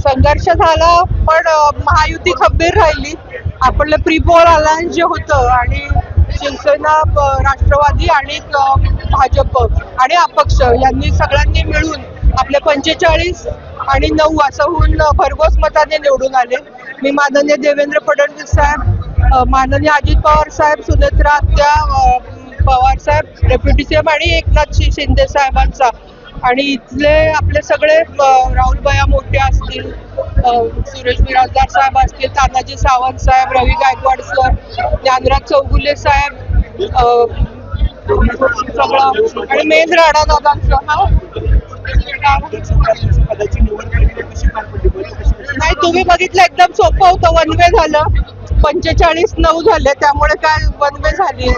संघर्ष झाला पण महायुती खंबीर राहिली. आपलं प्रीपोल अलायन्स जे होतं आणि शिवसेना, राष्ट्रवादी आणि भाजप आणि अपक्ष यांनी सगळ्यांनी मिळून आपले 45 आणि 9 असं होऊन भरघोस मताने निवडून आले. मी माननीय देवेंद्र फडणवीस साहेब, माननीय अजित पवार साहेब, सुनेत्रा आत्या पवार साहेब, डेप्युटी सीएम आणि एकनाथ शिंदे साहेबांचा आणि इथले आपले सगळे राहुल भैया मोठे असतील, सुरेश बिराजदार साहेब असतील, तानाजी सावंत साहेब, रवी गायकवाड सर, ज्ञानराज चौगुले साहेब, सगळं आणि मेन राणा दादांचं. नाही, तुम्ही बघितलं एकदम सोपं होतं. वन वे झालं, 45-9 झाले, त्यामुळे काय वन वे झाली.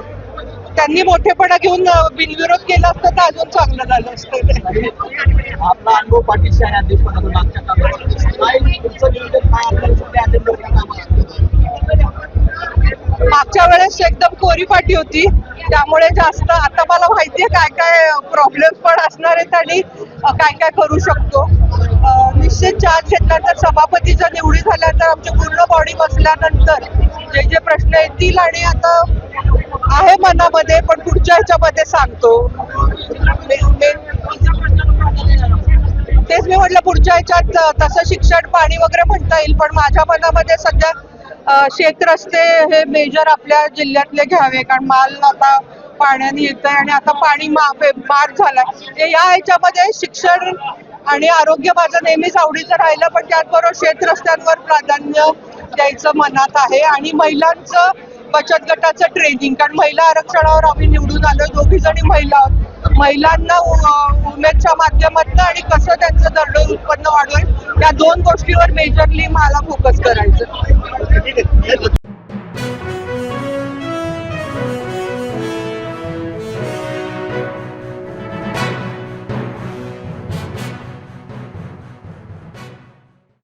त्यांनी मोठेपणा घेऊन बिनविरोध केला असतं तर अजून चांगलं झालं असतं. आपला अनुभव पाठीशी आहे अध्यक्षपदाचा मागच्या मागच्या वेळेस एकदम कोरी पाठी होती, त्यामुळे जास्त आता मला माहितीये काय काय प्रॉब्लेम पण असणार आहेत आणि काय काय करू शकतो. निश्चित चार्ज घेतल्यानंतर सभापतीच्या निवडी झाल्यानंतर आमची पूर्ण बॉडी बसल्यानंतर जे जे प्रश्न येतील आणि आता आहे मनामध्ये पण पुढच्या ह्याच्यामध्ये सांगतो. तेच मी म्हटलं पुढच्या ह्याच्यात तसं शिक्षण, पाणी वगैरे म्हणता येईल, पण माझ्या मनामध्ये सध्या शेत रस्ते हे मेजर आपल्या जिल्ह्यातले घ्यावे, कारण माल आता पाण्याने येत आहे आणि आता पाणी मार झालाय. या ह्याच्यामध्ये शिक्षण आणि आरोग्य माझं नेहमीच आवडीचं राहिलं, पण त्याचबरोबर शेत रस्त्यांवर प्राधान्य द्यायचं मनात आहे. आणि महिलांचं बचत गटाचं ट्रेनिंग, कारण महिला आरक्षणावर आम्ही निवडून आलो, दोघी जणी महिला आहोत. महिलांना उमेदच्या माध्यमातून आणि कसं त्यांचं दरडोई उत्पन्न वाढवेल या 2 गोष्टीवर मेजरली मला फोकस करायचं.